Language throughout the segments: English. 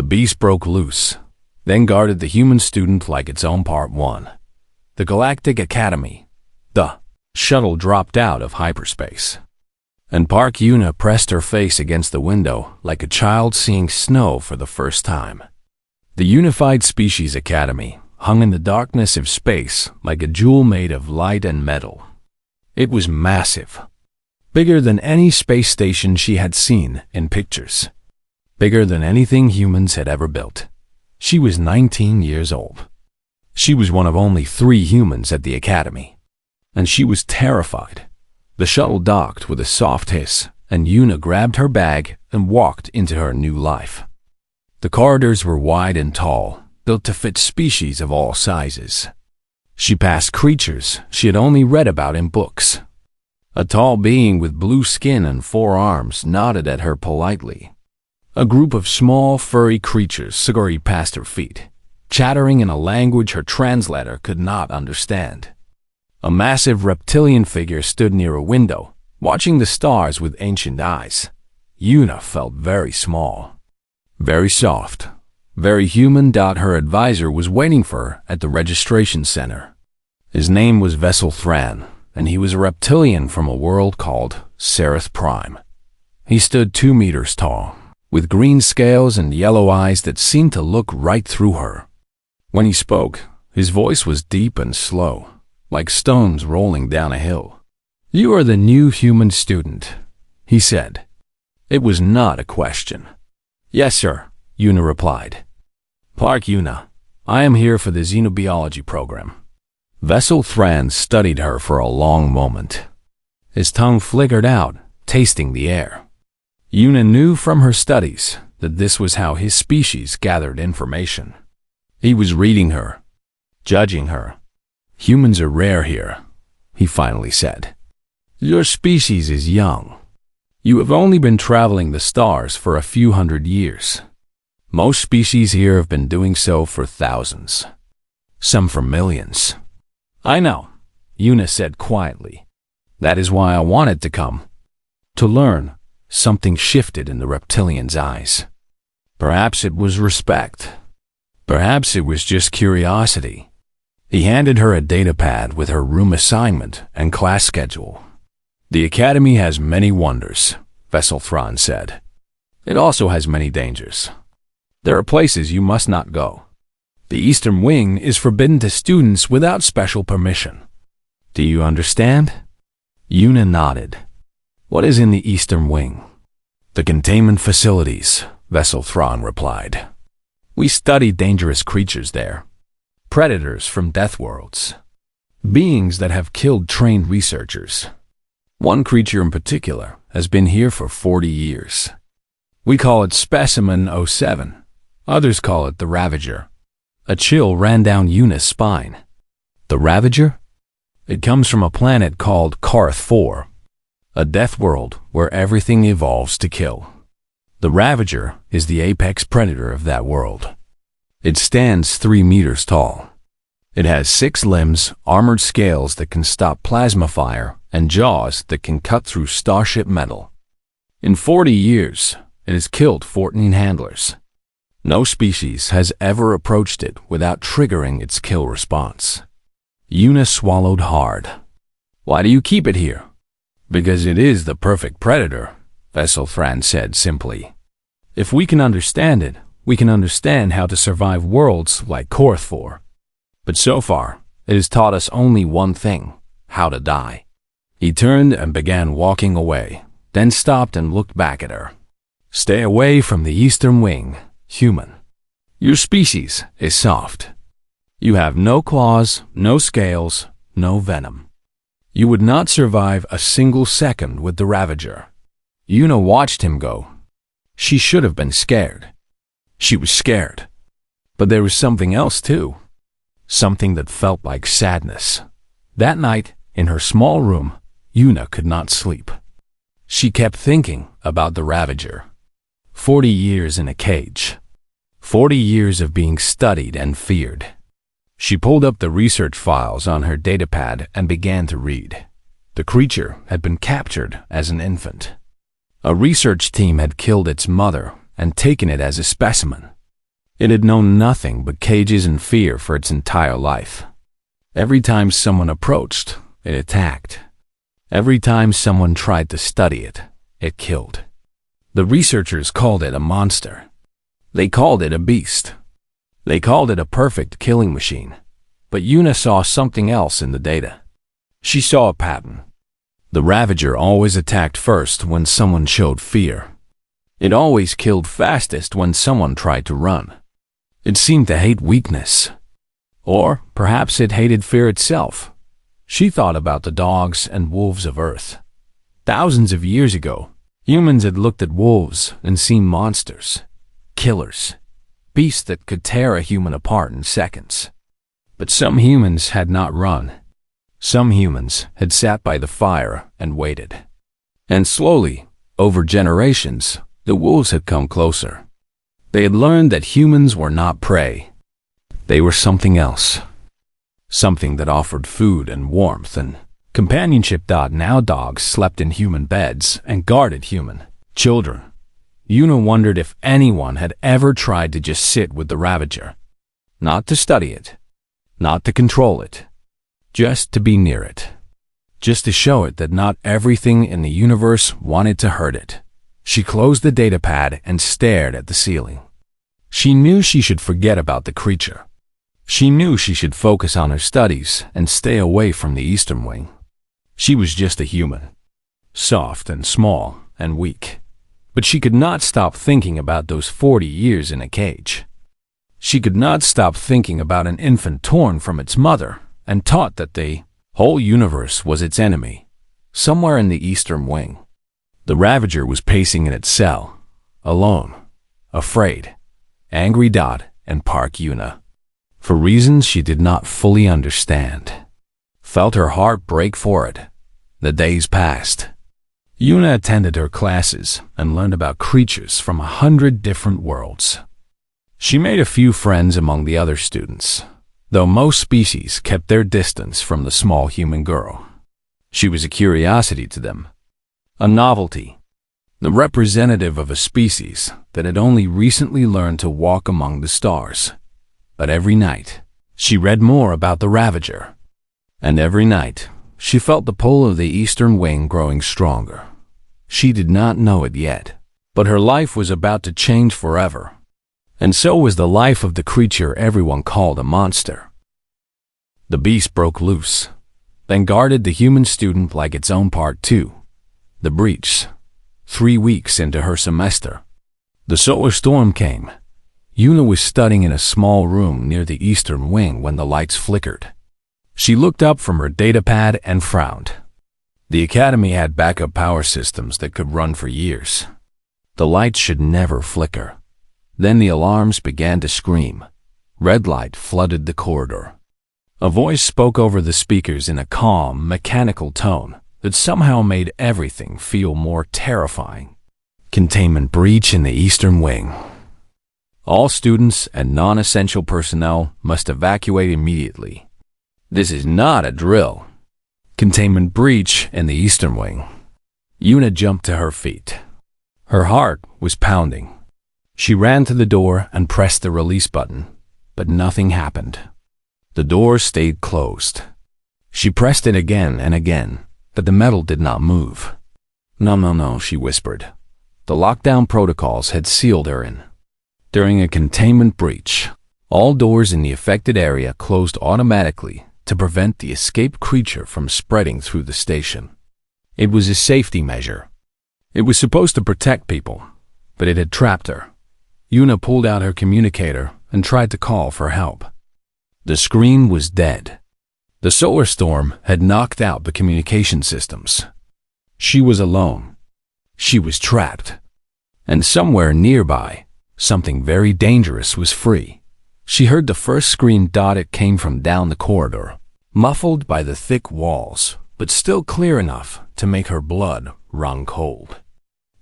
beast broke loose, then guarded the human student like its own part one. The Galactic Academy. The shuttle dropped out of hyperspace, and Park Yuna pressed her face against the window like a child seeing snow for the first time. The Unified Species Academy hung in the darkness of space like a jewel made of light and metal. It was massive, bigger than any space station she had seen in pictures, bigger than anything humans had ever built. She was 19 years old. She was one of only 3 humans at the academy, and she was terrified. The shuttle docked with a soft hiss, and Yuna grabbed her bag and walked into her new life. The corridors were wide and tall, built to fit species of all sizes. She passed creatures she had only read about in books. A tall being with blue skin and 4 arms nodded at her politely. A group of small, furry creatures scurried past her feet, chattering in a language her translator could not understand. A massive reptilian figure stood near a window, watching the stars with ancient eyes. Yuna felt very small, very soft, very human. Her advisor was waiting for her at the registration center. His name was Vessel Thran, and he was a reptilian from a world called Sereth Prime. He stood 2 meters tall, with green scales and yellow eyes that seemed to look right through her. When he spoke, his voice was deep and slow, like stones rolling down a hill. "You are the new human student," he said. It was not a question. "Yes, sir," Yuna replied. "Park Yuna, I am here for the xenobiology program." Vessel Thran studied her for a long moment. His tongue flickered out, tasting the air. Yuna knew from her studies that this was how his species gathered information. He was reading her, judging her. "Humans are rare here," he finally said. "Your species is young. You have only been traveling the stars for a few hundred years. Most species here have been doing so for thousands, some for millions." "I know," Yuna said quietly. "That is why I wanted to come. To learn." Something shifted in the reptilian's eyes. Perhaps it was respect. Perhaps it was just curiosity. He handed her a datapad with her room assignment and class schedule. "The academy has many wonders," Vessel Thran said. "It also has many dangers. There are places you must not go. The Eastern Wing is forbidden to students without special permission. Do you understand?" Yuna nodded. "What is in the Eastern Wing?" "The containment facilities," Vessel Thran replied. "We study dangerous creatures there. Predators from death worlds. Beings that have killed trained researchers. One creature in particular has been here for 40 years. We call it Specimen 07. Others call it the Ravager." A chill ran down Yuna's spine. "The Ravager?" "It comes from a planet called Karth 4. A death world where everything evolves to kill. The Ravager is the apex predator of that world. It stands 3 meters tall. It has 6 limbs, armored scales that can stop plasma fire, and jaws that can cut through starship metal. In 40 years, it has killed 14 handlers. No species has ever approached it without triggering its kill response." Yuna swallowed hard. "Why do you keep it here?" "Because it is the perfect predator," Vessel Thran said simply. "If we can understand it, we can understand how to survive worlds like Karth 4. But so far, it has taught us only one thing: how to die." He turned and began walking away, then stopped and looked back at her. "Stay away from the Eastern Wing, human. Your species is soft. You have no claws, no scales, no venom. You would not survive a single second with the Ravager." Yuna watched him go. She should have been scared. She was scared. But there was something else too. Something that felt like sadness. That night, in her small room, Yuna could not sleep. She kept thinking about the Ravager. 40 years in a cage. 40 years of being studied and feared. She pulled up the research files on her datapad and began to read. The creature had been captured as an infant. A research team had killed its mother and taken it as a specimen. It had known nothing but cages and fear for its entire life. Every time someone approached, it attacked. Every time someone tried to study it, it killed. The researchers called it a monster. They called it a beast. They called it a perfect killing machine. But Yuna saw something else in the data. She saw a pattern. The Ravager always attacked first when someone showed fear. It always killed fastest when someone tried to run. It seemed to hate weakness. Or perhaps it hated fear itself. She thought about the dogs and wolves of Earth. Thousands of years ago, humans had looked at wolves and seen monsters, killers, beasts that could tear a human apart in seconds. But some humans had not run. Some humans had sat by the fire and waited. And slowly, over generations, the wolves had come closer. They had learned that humans were not prey. They were something else. Something that offered food and warmth and companionship. Now dogs slept in human beds and guarded human children. Yuna wondered if anyone had ever tried to just sit with the Ravager. Not to study it. Not to control it. Just to be near it. Just to show it that not everything in the universe wanted to hurt it. She closed the datapad and stared at the ceiling. She knew she should forget about the creature. She knew she should focus on her studies and stay away from the Eastern Wing. She was just a human. Soft and small and weak. But she could not stop thinking about those 40 years in a cage. She could not stop thinking about an infant torn from its mother and taught that the whole universe was its enemy, somewhere in the Eastern Wing. The Ravager was pacing in its cell, alone, afraid, angry. And Park Yuna, for reasons she did not fully understand, felt her heart break for it. The days passed. Yuna attended her classes and learned about creatures from 100 different worlds. She made a few friends among the other students, though most species kept their distance from the small human girl. She was a curiosity to them, a novelty, the representative of a species that had only recently learned to walk among the stars. But every night, she read more about the Ravager. And every night, she felt the pull of the Eastern Wing growing stronger. She did not know it yet, but her life was about to change forever. And so was the life of the creature everyone called a monster. The beast broke loose, then guarded the human student like its own part too. The breach. 3 weeks into her semester. The solar storm came. Yuna was studying in a small room near the Eastern Wing when the lights flickered. She looked up from her datapad and frowned. The Academy had backup power systems that could run for years. The lights should never flicker. Then the alarms began to scream. Red light flooded the corridor. A voice spoke over the speakers in a calm, mechanical tone that somehow made everything feel more terrifying. Containment breach in the Eastern Wing. All students and non-essential personnel must evacuate immediately. This is not a drill. Containment breach in the Eastern Wing. Yuna jumped to her feet. Her heart was pounding. She ran to the door and pressed the release button, but nothing happened. The door stayed closed. She pressed it again and again, but the metal did not move. No, she whispered. The lockdown protocols had sealed her in. During a containment breach, all doors in the affected area closed automatically to prevent the escaped creature from spreading through the station. It was a safety measure. It was supposed to protect people, but it had trapped her. Yuna pulled out her communicator and tried to call for help. The screen was dead. The solar storm had knocked out the communication systems. She was alone. She was trapped. And somewhere nearby, something very dangerous was free. She heard the first scream. It came from down the corridor, muffled by the thick walls, but still clear enough to make her blood run cold.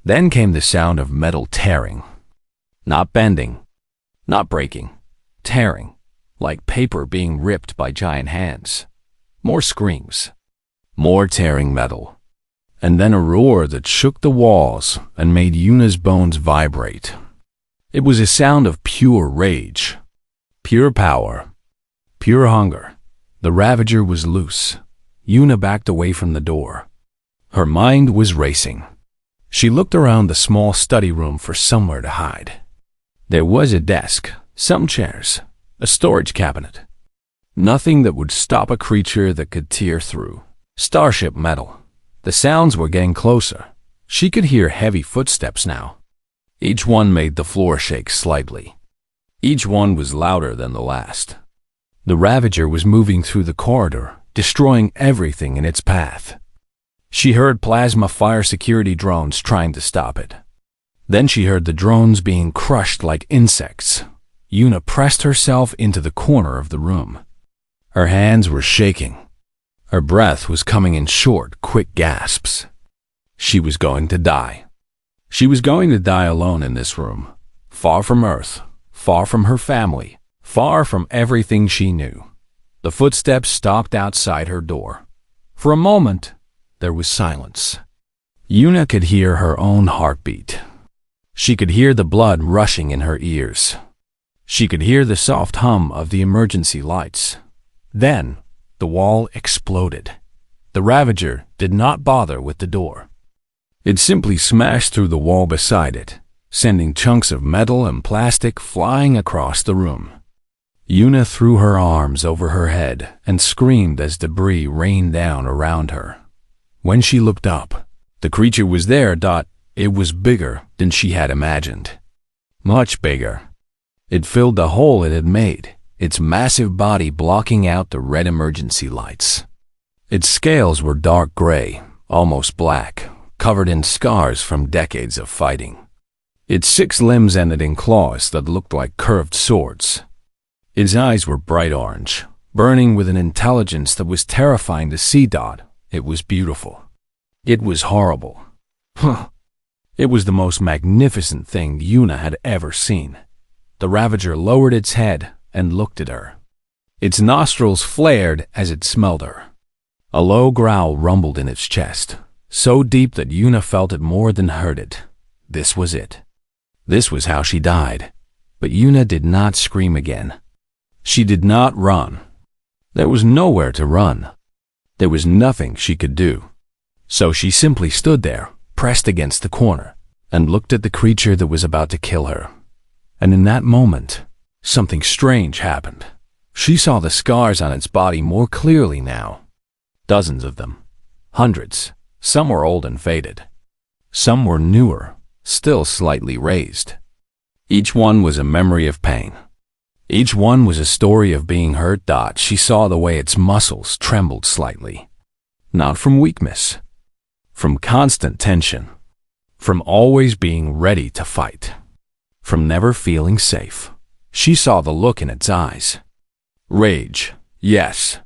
Then came the sound of metal tearing. Not bending, not breaking, tearing, like paper being ripped by giant hands. More screams, more tearing metal, and then a roar that shook the walls and made Yuna's bones vibrate. It was a sound of pure rage, pure power, pure hunger. The Ravager was loose. Yuna backed away from the door. Her mind was racing. She looked around the small study room for somewhere to hide. There was a desk, some chairs, a storage cabinet. Nothing that would stop a creature that could tear through starship metal. The sounds were getting closer. She could hear heavy footsteps now. Each one made the floor shake slightly. Each one was louder than the last. The Ravager was moving through the corridor, destroying everything in its path. She heard plasma fire security drones trying to stop it. Then she heard the drones being crushed like insects. Yuna pressed herself into the corner of the room. Her hands were shaking. Her breath was coming in short, quick gasps. She was going to die. She was going to die alone in this room, far from Earth, far from her family, far from everything she knew. The footsteps stopped outside her door. For a moment, there was silence. Yuna could hear her own heartbeat. She could hear the blood rushing in her ears. She could hear the soft hum of the emergency lights. Then, the wall exploded. The Ravager did not bother with the door. It simply smashed through the wall beside it, sending chunks of metal and plastic flying across the room. Yuna threw her arms over her head and screamed as debris rained down around her. When she looked up, the creature was there. It was bigger than she had imagined. Much bigger. It filled the hole it had made, its massive body blocking out the red emergency lights. Its scales were dark gray, almost black, covered in scars from decades of fighting. Its 6 limbs ended in claws that looked like curved swords. Its eyes were bright orange, burning with an intelligence that was terrifying to see. It was beautiful. It was horrible. It was the most magnificent thing Yuna had ever seen. The Ravager lowered its head and looked at her. Its nostrils flared as it smelled her. A low growl rumbled in its chest, so deep that Yuna felt it more than heard it. This was it. This was how she died. But Yuna did not scream again. She did not run. There was nowhere to run. There was nothing she could do. So she simply stood there, pressed against the corner, and looked at the creature that was about to kill her. And in that moment, something strange happened. She saw the scars on its body more clearly now. Dozens of them. Hundreds. Some were old and faded. Some were newer, still slightly raised. Each one was a memory of pain. Each one was a story of being hurt. She saw the way its muscles trembled slightly. Not from weakness. From constant tension. From always being ready to fight. From never feeling safe. She saw the look in its eyes. Rage, yes.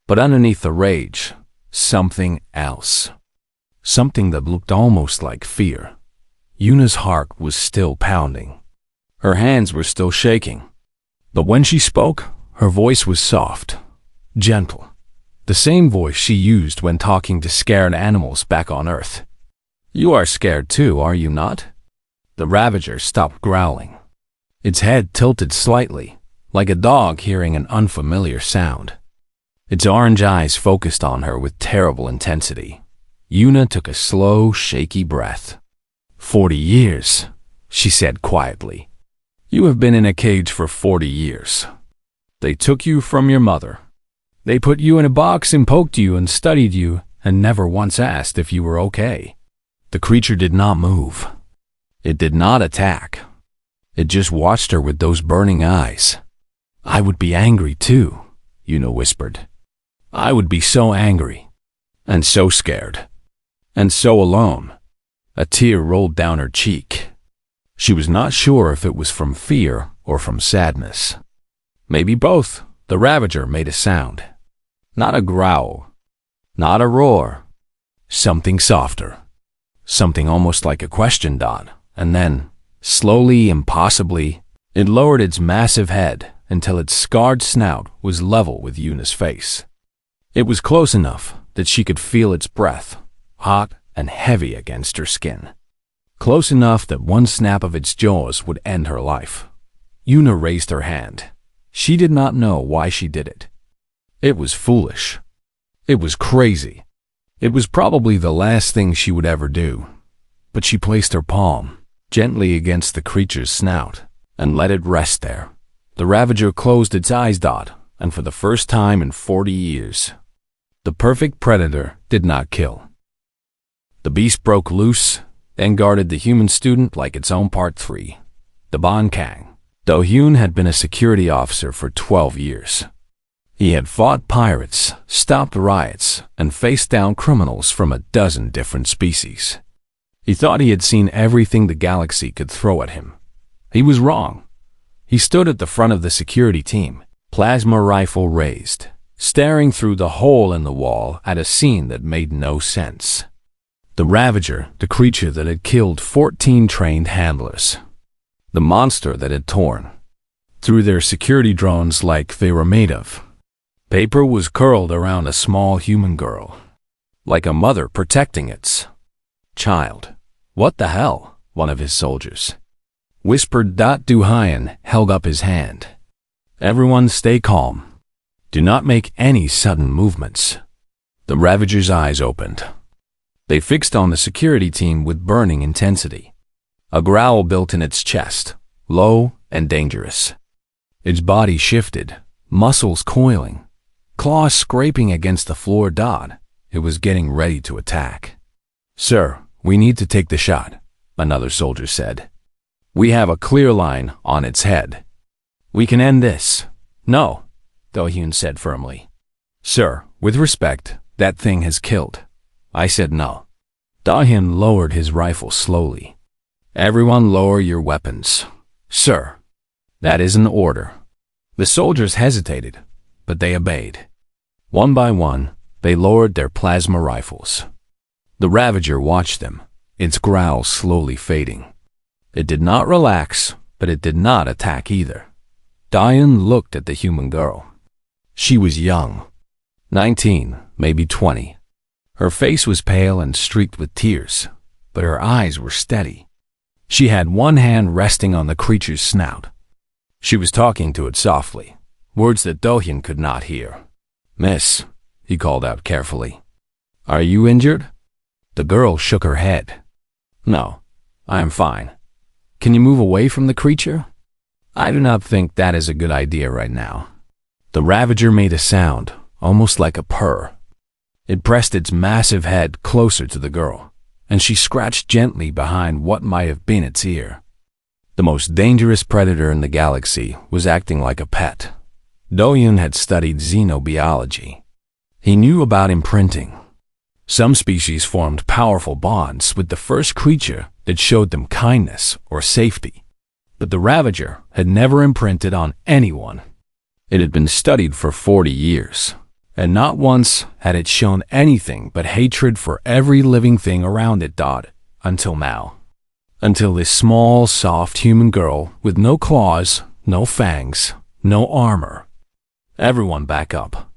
But underneath the rage, something else. Something that looked almost like fear. Yuna's heart was still pounding. Her hands were still shaking. But when she spoke, her voice was soft, gentle. The same voice she used when talking to scared animals back on Earth. You are scared too, are you not? The Ravager stopped growling. Its head tilted slightly, like a dog hearing an unfamiliar sound. Its orange eyes focused on her with terrible intensity. Yuna took a slow, shaky breath. 40 years, she said quietly. You have been in a cage for 40 years. They took you from your mother. They put you in a box and poked you and studied you and never once asked if you were okay. The creature did not move. It did not attack. It just watched her with those burning eyes. I would be angry too, Yuna whispered. I would be so angry. And so scared. And so alone. A tear rolled down her cheek. She was not sure if it was from fear or from sadness. Maybe both. The Ravager made a sound. Not a growl. Not a roar. Something softer. Something almost like a question. And then, slowly, impossibly, it lowered its massive head until its scarred snout was level with Yuna's face. It was close enough that she could feel its breath, hot and heavy against her skin. close enough that one snap of its jaws would end her life. Yuna raised her hand. She did not know why she did it. It was foolish. It was crazy. It was probably the last thing she would ever do. But she placed her palm gently against the creature's snout and let it rest there. The Ravager closed its eyes, and for the first time in 40 years, the perfect predator did not kill. The beast broke loose and guarded the human student like its own part 3. The Bon Kang. Do-hyun had been a security officer for 12 years. He had fought pirates, stopped riots, and faced down criminals from a dozen different species. He thought he had seen everything the galaxy could throw at him. He was wrong. He stood at the front of the security team, plasma rifle raised, staring through the hole in the wall at a scene that made no sense. The Ravager, the creature that had killed 14 trained handlers. The monster that had torn through their security drones like they were made of. Paper was curled around a small human girl, like a mother protecting its child. "What the hell?" one of his soldiers whispered. Do-hyun held up his hand. "Everyone stay calm. Do not make any sudden movements." The Ravager's eyes opened. They fixed on the security team with burning intensity. A growl built in its chest, low and dangerous. Its body shifted, muscles coiling, claws scraping against the floor. It was getting ready to attack. "Sir, we need to take the shot," another soldier said. "We have a clear line on its head. We can end this." "No," Do-hyun said firmly. "Sir, with respect, that thing has killed." I said no. Do-hyun lowered his rifle slowly. "Everyone lower your weapons." "Sir." "That is an order." The soldiers hesitated, but they obeyed. One by one, they lowered their plasma rifles. The Ravager watched them, its growl slowly fading. It did not relax, but it did not attack either. Do-hyun looked at the human girl. She was young, 19, maybe 20. Her face was pale and streaked with tears, but her eyes were steady. She had one hand resting on the creature's snout. She was talking to it softly, words that Do-hyun could not hear. "Miss," he called out carefully. "Are you injured?" The girl shook her head. "No, I am fine. Can you move away from the creature?" "I do not think that is a good idea right now." The Ravager made a sound, almost like a purr. It pressed its massive head closer to the girl, and she scratched gently behind what might have been its ear. The most dangerous predator in the galaxy was acting like a pet. Do-hyun had studied xenobiology. He knew about imprinting. Some species formed powerful bonds with the first creature that showed them kindness or safety. But the Ravager had never imprinted on anyone. It had been studied for 40 years, and not once had it shown anything but hatred for every living thing around it. Until now. Until this small, soft human girl with no claws, no fangs, no armor. "Everyone back up,"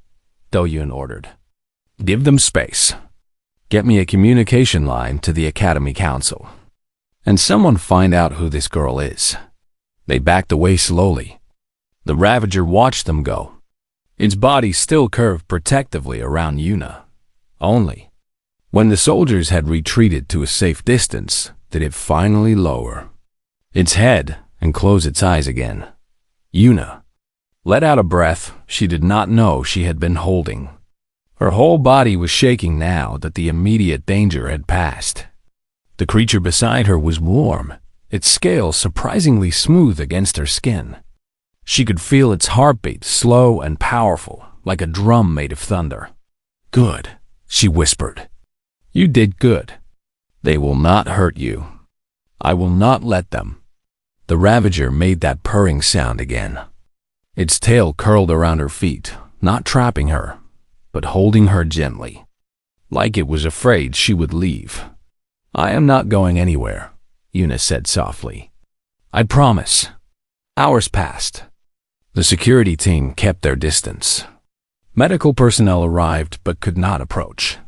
Do-hyun ordered. "Give them space. Get me a communication line to the Academy Council. And someone find out who this girl is." They backed away slowly. The Ravager watched them go. Its body still curved protectively around Yuna. Only when the soldiers had retreated to a safe distance did it finally lower its head and close its eyes again. Yuna let out a breath she did not know she had been holding. Her whole body was shaking now that the immediate danger had passed. The creature beside her was warm, its scales surprisingly smooth against her skin. She could feel its heartbeat, slow and powerful, like a drum made of thunder. "Good," she whispered. "You did good. They will not hurt you. I will not let them." The Ravager made that purring sound again. Its tail curled around her feet, not trapping her, but holding her gently, like it was afraid she would leave. "I am not going anywhere," Yuna said softly. "I promise." Hours passed. The security team kept their distance. Medical personnel arrived but could not approach.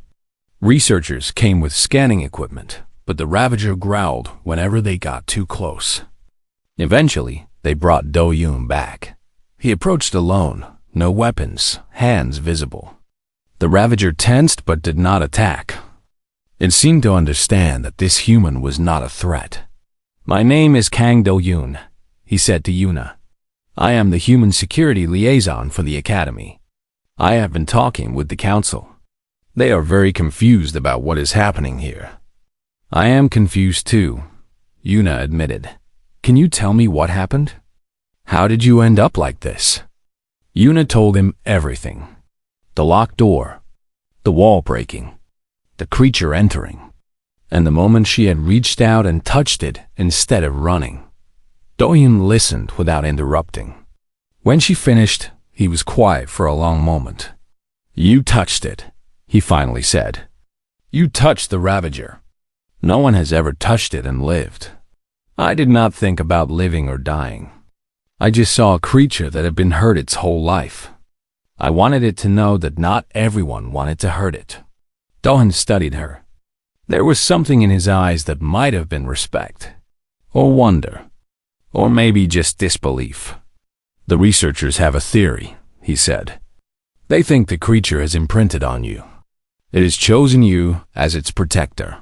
Researchers came with scanning equipment, but the Ravager growled whenever they got too close. Eventually, they brought Do-yoon back. He approached alone, no weapons, hands visible. The Ravager tensed but did not attack. It seemed to understand that this human was not a threat. "My name is Kang Do-yoon," he said to Yuna. "I am the human security liaison for the Academy. I have been talking with the Council. They are very confused about what is happening here." "I am confused too," Yuna admitted. "Can you tell me what happened? How did you end up like this?" Yuna told him everything. The locked door, the wall breaking, the creature entering, and the moment she had reached out and touched it instead of running. Do-yoon listened without interrupting. When she finished, he was quiet for a long moment. "You touched it," he finally said. "You touched the Ravager. No one has ever touched it and lived. I did not think about living or dying. I just saw a creature that had been hurt its whole life. I wanted it to know that not everyone wanted to hurt it." Do-yoon studied her. There was something in his eyes that might have been respect, or wonder, or maybe just disbelief. "The researchers have a theory," he said. "They think the creature has imprinted on you. It has chosen you as its protector.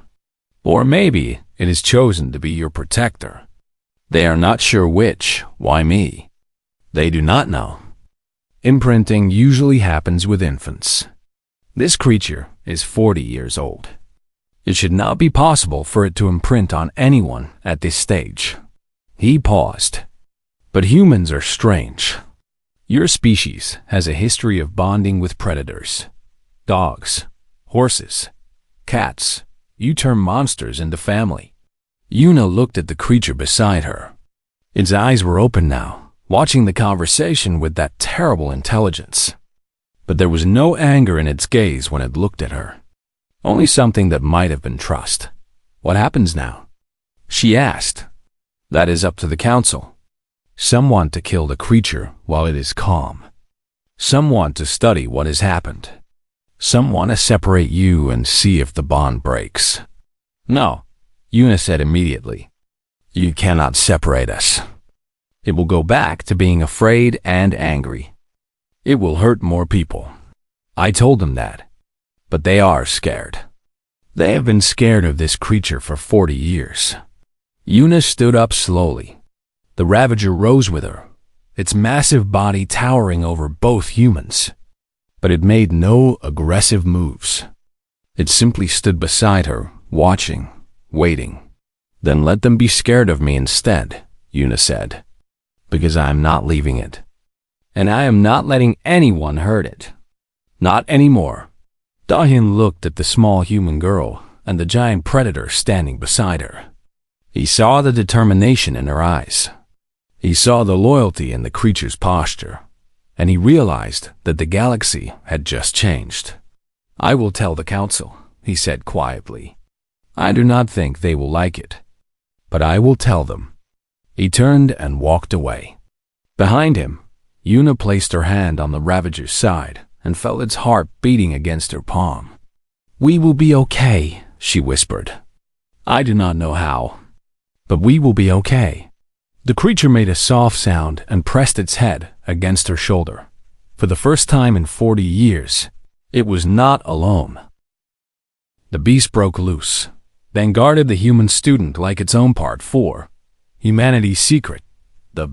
Or maybe it has chosen to be your protector. They are not sure which. Why me? They do not know. Imprinting usually happens with infants. This creature is 40 years old. It should not be possible for it to imprint on anyone at this stage." He paused. "But humans are strange. Your species has a history of bonding with predators. Dogs, horses, cats. You turn monsters into family." Yuna looked at the creature beside her. Its eyes were open now, watching the conversation with that terrible intelligence. But there was no anger in its gaze when it looked at her. Only something that might have been trust. "What happens now?" she asked. "That is up to the Council. Some want to kill the creature while it is calm. Some want to study what has happened. Some want to separate you and see if the bond breaks." "No," Yuna said immediately. "You cannot separate us. It will go back to being afraid and angry. It will hurt more people." I told them that. But they are scared. They have been scared of this creature for 40 years. Yuna stood up slowly. The Ravager rose with her, its massive body towering over both humans. But it made no aggressive moves. It simply stood beside her, watching, waiting. "Then let them be scared of me instead," Yuna said, "because I am not leaving it. And I am not letting anyone hurt it. Not anymore." Do-yoon looked at the small human girl and the giant predator standing beside her. He saw the determination in her eyes. He saw the loyalty in the creature's posture. And he realized that the galaxy had just changed. "I will tell the Council," he said quietly. "I do not think they will like it, but I will tell them." He turned and walked away. Behind him, Yuna placed her hand on the Ravager's side and felt its heart beating against her palm. "We will be okay," she whispered. "I do not know how, but we will be okay." The creature made a soft sound and pressed its head against her shoulder. For the first time in 40 years, it was not alone. The beast broke loose, then guarded the human student like its own part. 4. Humanity's secret. The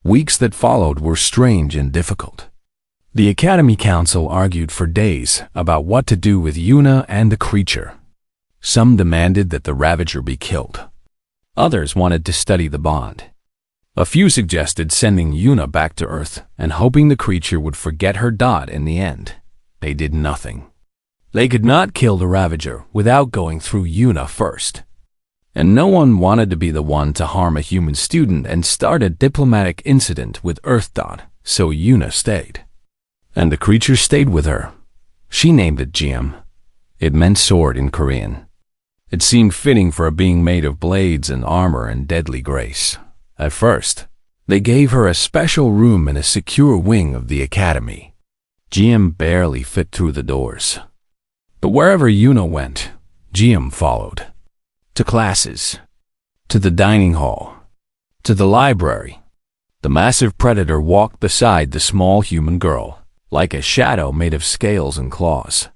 weeks that followed were strange and difficult. The Academy Council argued for days about what to do with Yuna and the creature. Some demanded that the Ravager be killed. Others wanted to study the bond. A few suggested sending Yuna back to Earth and hoping the creature would forget her dot in the end. They did nothing. They could not kill the Ravager without going through Yuna first. And no one wanted to be the one to harm a human student and start a diplomatic incident with Earth dot, so Yuna stayed. And the creature stayed with her. She named it Jiam. It meant sword in Korean. It seemed fitting for a being made of blades and armor and deadly grace. At first, they gave her a special room in a secure wing of the Academy. Jiam barely fit through the doors. But wherever Yuna went, Jiam followed. to classes, to the dining hall, to the library. The massive predator walked beside the small human girl, like a shadow made of scales and claws.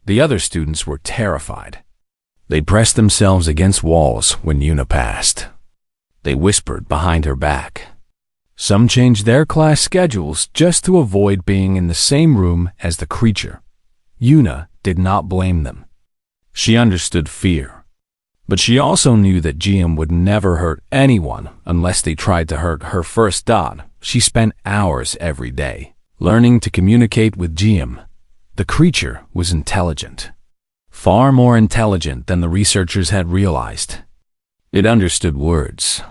The other students were terrified. They pressed themselves against walls when Yuna passed. They whispered behind her back. Some changed their class schedules just to avoid being in the same room as the creature. Yuna did not blame them. She understood fear. But she also knew that GM would never hurt anyone unless they tried to hurt her first. She spent hours every day learning to communicate with GM. The creature was intelligent. Far more intelligent than the researchers had realized. It understood words.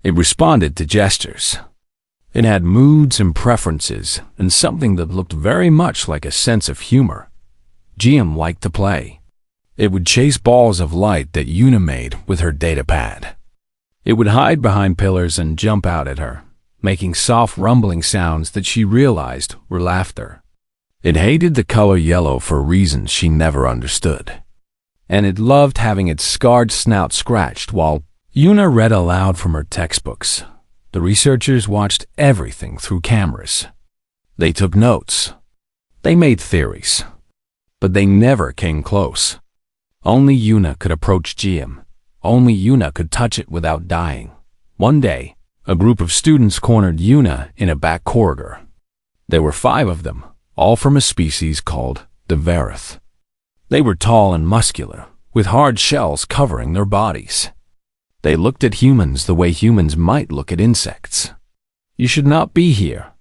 It responded to gestures. It had moods and preferences and something that looked very much like a sense of humor. GM liked to play. It would chase balls of light that Yuna made with her datapad. It would hide behind pillars and jump out at her, making soft rumbling sounds that she realized were laughter. It hated the color yellow for reasons she never understood. And it loved having its scarred snout scratched while Yuna read aloud from her textbooks. The researchers watched everything through cameras. They took notes. They made theories. But they never came close. Only Yuna could approach GM. Only Yuna could touch it without dying. One day, a group of students cornered Yuna in a back corridor. There were 5 of them, all from a species called the Verith. They were tall and muscular, with hard shells covering their bodies. They looked at humans the way humans might look at insects. "You should not be here,"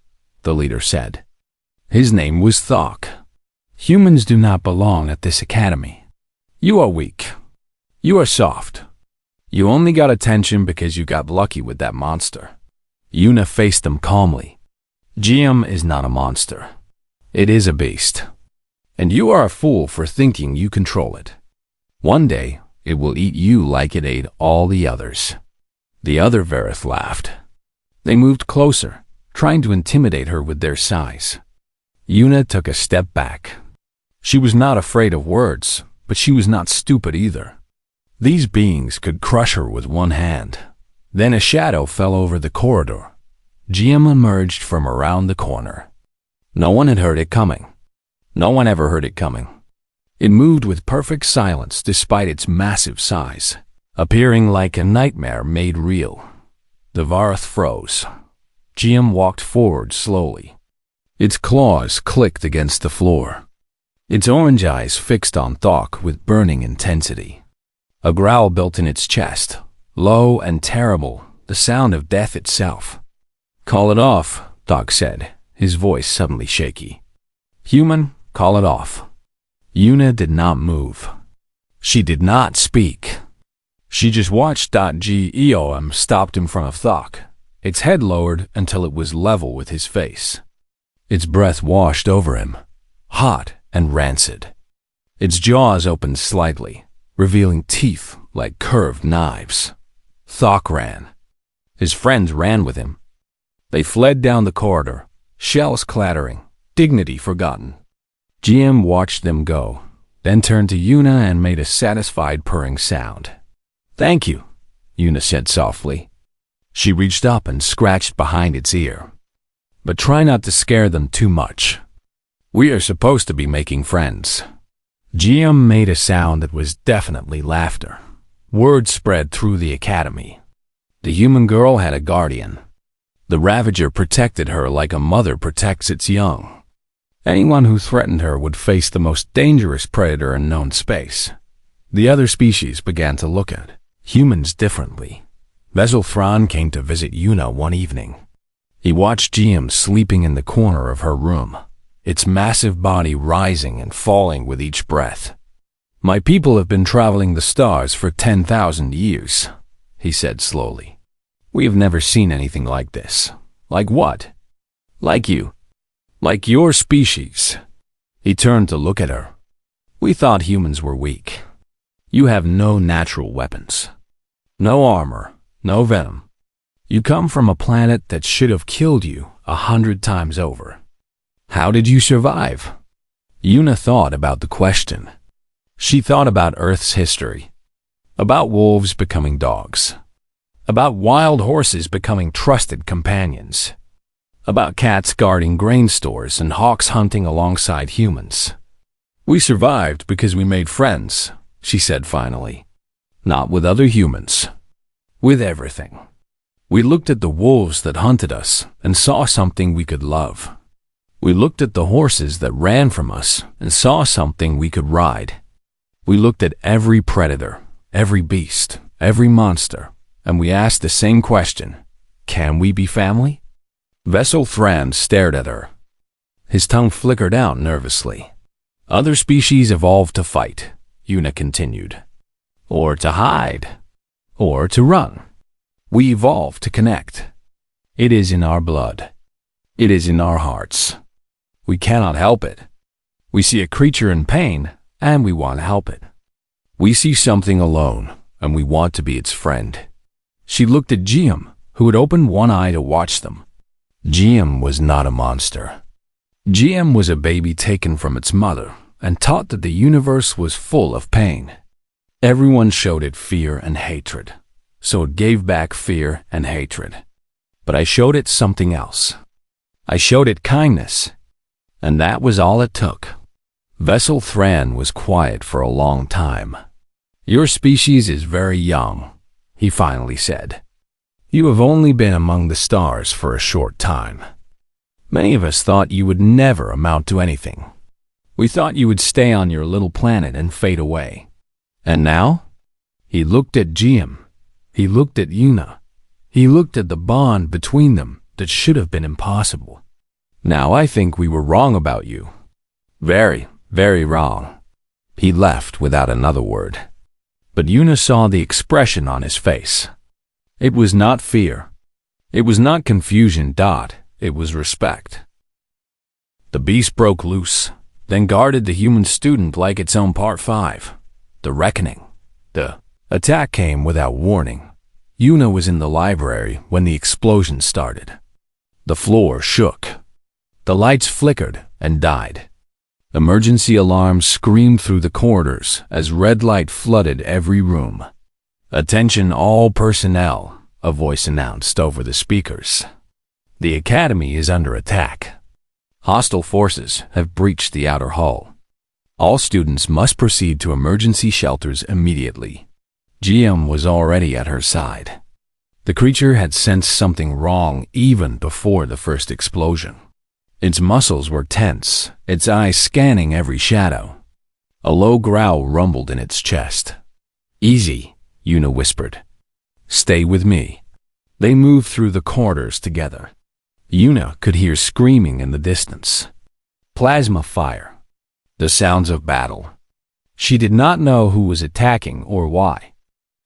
the leader said. His name was Thok. "Humans do not belong at this academy. You are weak. You are soft. You only got attention because you got lucky with that monster." Yuna faced them calmly. "GM is not a monster. It is a beast. And you are a fool for thinking you control it. One day, it will eat you like it ate all the others." The other Verith laughed. They moved closer, trying to intimidate her with their size. Yuna took a step back. She was not afraid of words, but she was not stupid either. These beings could crush her with one hand. Then a shadow fell over the corridor. GM emerged from around the corner. No one had heard it coming. No one ever heard it coming. It moved with perfect silence despite its massive size, appearing like a nightmare made real. The Varith froze. GM walked forward slowly. Its claws clicked against the floor. Its orange eyes fixed on Thok with burning intensity. A growl built in its chest, low and terrible, the sound of death itself. "Call it off," Thok said, his voice suddenly shaky. "Human, call it off." Yuna did not move. She did not speak. She just watched GEOM stopped in front of Thok, its head lowered until it was level with his face. Its breath washed over him, hot and rancid. Its jaws opened slightly, revealing teeth like curved knives. Thok ran. His friends ran with him. They fled down the corridor, shells clattering, dignity forgotten. GM watched them go, then turned to Yuna and made a satisfied purring sound. "Thank you," Yuna said softly. She reached up and scratched behind its ear. "But try not to scare them too much. We are supposed to be making friends." GM made a sound that was definitely laughter. Word spread through the academy. The human girl had a guardian. The Ravager protected her like a mother protects its young. Anyone who threatened her would face the most dangerous predator in known space. The other species began to look at humans differently. Veselthron came to visit Yuna one evening. He watched GM sleeping in the corner of her room, its massive body rising and falling with each breath. "My people have been traveling the stars for 10,000 years, he said slowly. "We have never seen anything like this." "Like what?" "Like you. Like your species." He turned to look at her. "We thought humans were weak. You have no natural weapons. No armor, no venom. You come from a planet that should have killed you 100 times over. How did you survive?" Yuna thought about the question. She thought about Earth's history. about wolves becoming dogs, about wild horses becoming trusted companions, about cats guarding grain stores and hawks hunting alongside humans. We survived because we made friends, she said finally. Not with other humans. With everything. We looked at the wolves that hunted us and saw something we could love. We looked at the horses that ran from us and saw something we could ride. We looked at every predator, every beast, every monster, and we asked the same question: can we be family? Vessel Thran stared at her. His tongue flickered out nervously. Other species evolved to fight, Una continued. Or to hide. Or to run. We evolved to connect. It is in our blood. It is in our hearts. We cannot help it. We see a creature in pain, and we want to help it. We see something alone, and we want to be its friend. She looked at Jiam, who had opened one eye to watch them. Jiam was not a monster. Jiam was a baby taken from its mother and taught that the universe was full of pain. Everyone showed it fear and hatred, so it gave back fear and hatred. But I showed it something else. I showed it kindness, and that was all it took. Vessel Thran was quiet for a long time. Your species is very young, he finally said. You have only been among the stars for a short time. Many of us thought you would never amount to anything. We thought you would stay on your little planet and fade away. And now? He looked at Jiam. He looked at Una. He looked at the bond between them that should have been impossible. Now I think we were wrong about you. Very, very wrong. He left without another word. But Una saw the expression on his face. It was not fear. It was not confusion. It was respect. The beast broke loose, then guarded the human student like its own Part 5. The reckoning. The attack came without warning. Una was in the library when the explosion started. The floor shook. The lights flickered and died. Emergency alarms screamed through the corridors as red light flooded every room. Attention all personnel, a voice announced over the speakers. The Academy is under attack. Hostile forces have breached the outer hull. All students must proceed to emergency shelters immediately. Jiam was already at her side. The creature had sensed something wrong even before the first explosion. Its muscles were tense, its eyes scanning every shadow. A low growl rumbled in its chest. Easy, Una whispered. Stay with me. They moved through the corridors together. Una could hear screaming in the distance. Plasma fire. The sounds of battle. She did not know who was attacking or why.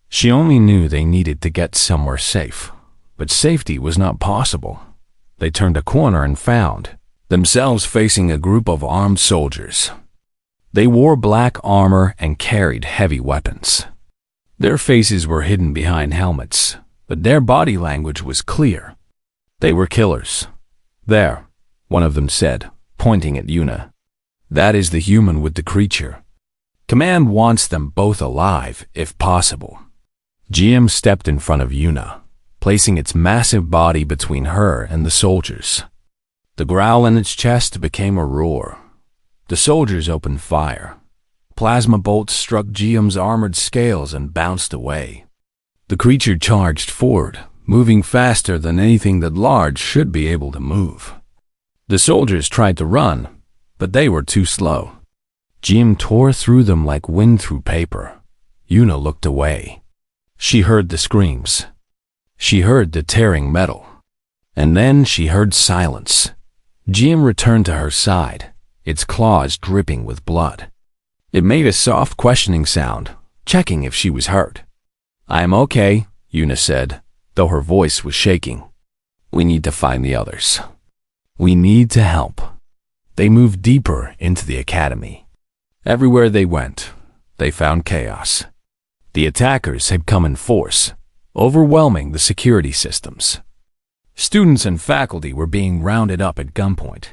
She only knew they needed to get somewhere safe, but safety was not possible. They turned a corner and found themselves facing a group of armed soldiers. They wore black armor and carried heavy weapons. Their faces were hidden behind helmets, but their body language was clear. They were killers. There, one of them said, pointing at Una. That is the human with the creature. Command wants them both alive, if possible. GM stepped in front of Una, placing its massive body between her and the soldiers. The growl in its chest became a roar. The soldiers opened fire. Plasma bolts struck GM's armored scales and bounced away. The creature charged forward, moving faster than anything that large should be able to move. The soldiers tried to run, but they were too slow. GM tore through them like wind through paper. Una looked away. She heard the screams. She heard the tearing metal. And then she heard silence. GM returned to her side, its claws dripping with blood. It made a soft questioning sound, checking if she was hurt. I'm okay, Una said, though her voice was shaking. We need to find the others. We need to help. They moved deeper into the academy. Everywhere they went, they found chaos. The attackers had come in force, overwhelming the security systems. Students and faculty were being rounded up at gunpoint.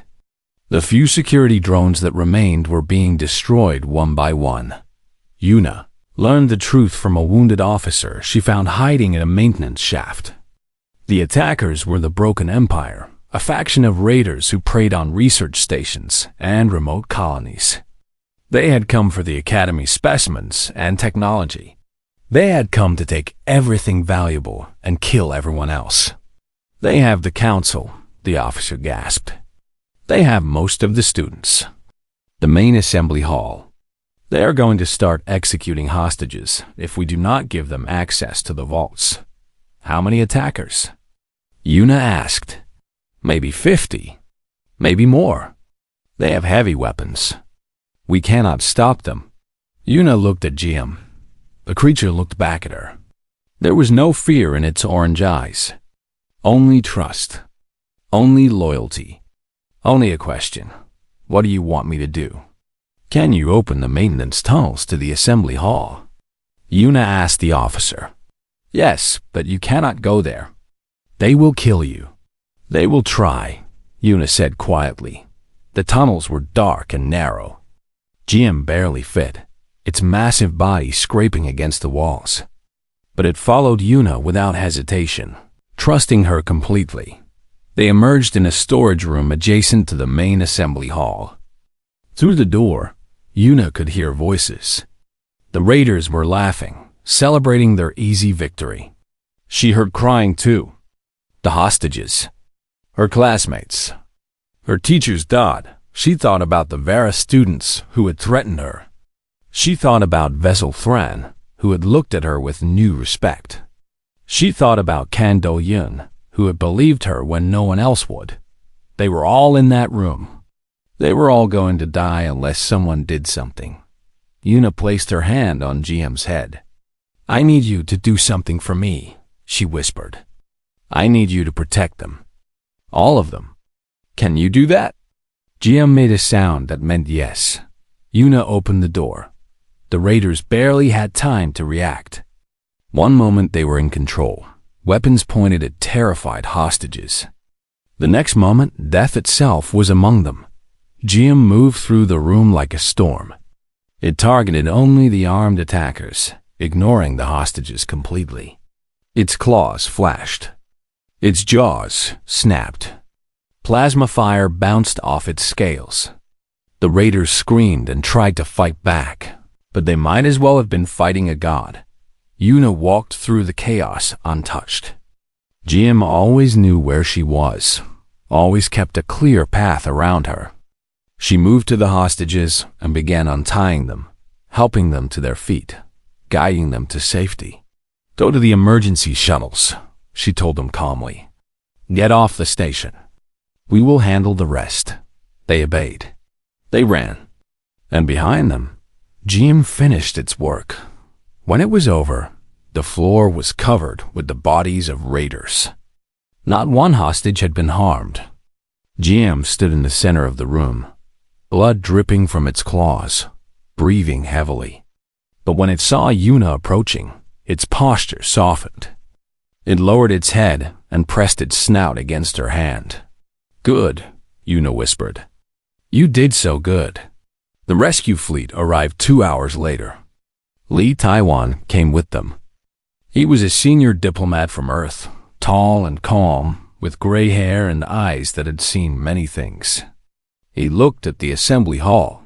The few security drones that remained were being destroyed one by one. Una learned the truth from a wounded officer she found hiding in a maintenance shaft. The attackers were the Broken Empire, a faction of raiders who preyed on research stations and remote colonies. They had come for the Academy's specimens and technology. They had come to take everything valuable and kill everyone else. They have the council, the officer gasped. They have most of the students. The main assembly hall. They are going to start executing hostages if we do not give them access to the vaults. How many attackers? Yuna asked. Maybe 50. Maybe more. They have heavy weapons. We cannot stop them. Yuna looked at Jim. The creature looked back at her. There was no fear in its orange eyes. Only trust. Only loyalty. Only a question. What do you want me to do? Can you open the maintenance tunnels to the assembly hall? Yuna asked the officer. Yes, but you cannot go there. They will kill you. They will try, Yuna said quietly. The tunnels were dark and narrow. Jim barely fit, its massive body scraping against the walls. But it followed Yuna without hesitation, trusting her completely. They emerged in a storage room adjacent to the main assembly hall. Through the door, Yuna could hear voices. The raiders were laughing, celebrating their easy victory. She heard crying too. The hostages. Her classmates. Her teachers died. She thought about the Vera students who had threatened her. She thought about Vessel Thran, who had looked at her with new respect. She thought about Kan Do-yun, who had believed her when no one else would. They were all in that room. They were all going to die unless someone did something. Yuna placed her hand on GM's head. I need you to do something for me, she whispered. I need you to protect them. All of them. Can you do that? GM made a sound that meant yes. Yuna opened the door. The raiders barely had time to react. One moment they were in control, weapons pointed at terrified hostages. The next moment, death itself was among them. GM moved through the room like a storm. It targeted only the armed attackers, ignoring the hostages completely. Its claws flashed. Its jaws snapped. Plasma fire bounced off its scales. The raiders screamed and tried to fight back, but they might as well have been fighting a god. Yuna walked through the chaos untouched. GM always knew where she was, always kept a clear path around her. She moved to the hostages and began untying them, helping them to their feet, guiding them to safety. Go to the emergency shuttles, she told them calmly. Get off the station. We will handle the rest. They obeyed. They ran. And behind them, GM finished its work. When it was over, the floor was covered with the bodies of raiders. Not one hostage had been harmed. GM stood in the center of the room, blood dripping from its claws, breathing heavily. But when it saw Yuna approaching, its posture softened. It lowered its head and pressed its snout against her hand. Good, Yuna whispered. You did so good. The rescue fleet arrived 2 hours later. Lee Taiwan came with them. He was a senior diplomat from Earth, tall and calm, with gray hair and eyes that had seen many things. He looked at the assembly hall.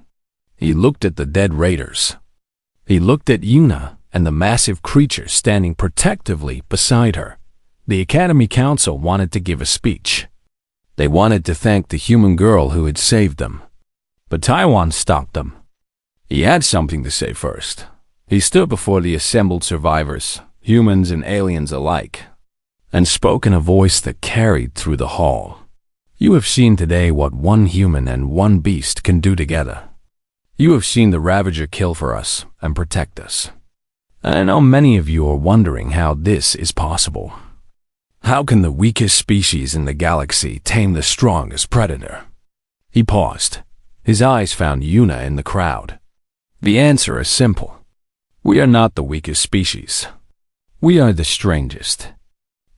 He looked at the dead raiders. He looked at Yuna and the massive creature standing protectively beside her. The Academy Council wanted to give a speech. They wanted to thank the human girl who had saved them. But Taiwan stopped them. He had something to say first. He stood before the assembled survivors, humans and aliens alike, and spoke in a voice that carried through the hall. You have seen today what one human and one beast can do together. You have seen the Ravager kill for us and protect us. I know many of you are wondering how this is possible. How can the weakest species in the galaxy tame the strongest predator? He paused. His eyes found Yuna in the crowd. The answer is simple. We are not the weakest species. We are the strangest.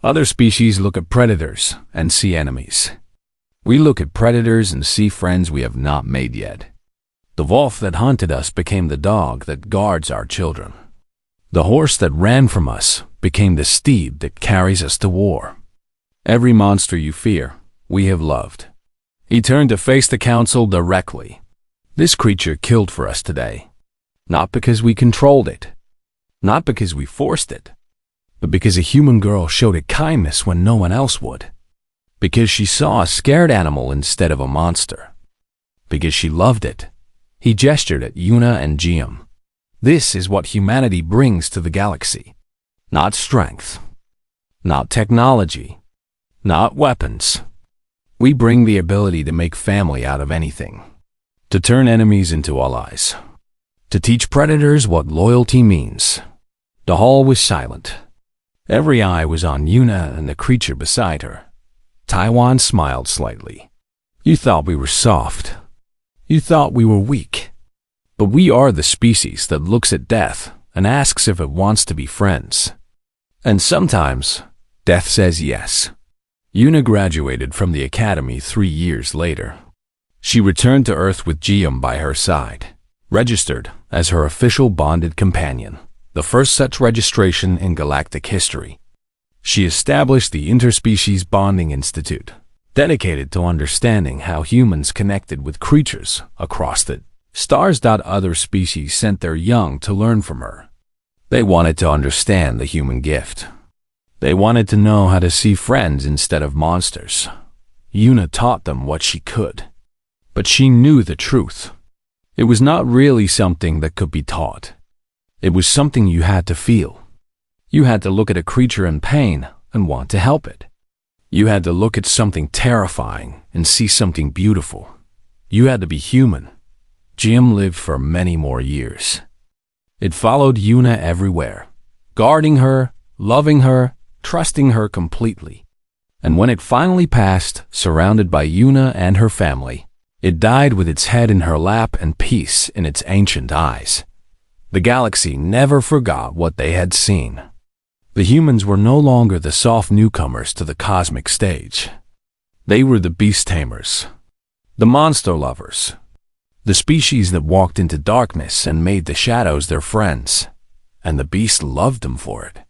Other species look at predators and see enemies. We look at predators and see friends we have not made yet. The wolf that hunted us became the dog that guards our children. The horse that ran from us became the steed that carries us to war. Every monster you fear, we have loved. He turned to face the council directly. This creature killed for us today. Not because we controlled it. Not because we forced it. But because a human girl showed it kindness when no one else would. Because she saw a scared animal instead of a monster. Because she loved it. He gestured at Yuna and Jiam. This is what humanity brings to the galaxy. Not strength. Not technology. Not weapons. We bring the ability to make family out of anything. To turn enemies into allies. To teach predators what loyalty means. The hall was silent. Every eye was on Yuna and the creature beside her. Taiwan smiled slightly. You thought we were soft. You thought we were weak. But we are the species that looks at death and asks if it wants to be friends. And sometimes, death says yes. Yuna graduated from the academy 3 years later. She returned to Earth with Jiam by her side, registered as her official bonded companion, the first such registration in galactic history. She established the Interspecies Bonding Institute, dedicated to understanding how humans connected with creatures across the stars. Other species sent their young to learn from her. They wanted to understand the human gift. They wanted to know how to see friends instead of monsters. Yuna taught them what she could. But she knew the truth. It was not really something that could be taught. It was something you had to feel. You had to look at a creature in pain and want to help it. You had to look at something terrifying and see something beautiful. You had to be human. Jim lived for many more years. It followed Yuna everywhere, guarding her, loving her, trusting her completely. And when it finally passed, surrounded by Yuna and her family, it died with its head in her lap and peace in its ancient eyes. The galaxy never forgot what they had seen. The humans were no longer the soft newcomers to the cosmic stage. They were the beast tamers, the monster lovers, the species that walked into darkness and made the shadows their friends, and the beast loved them for it.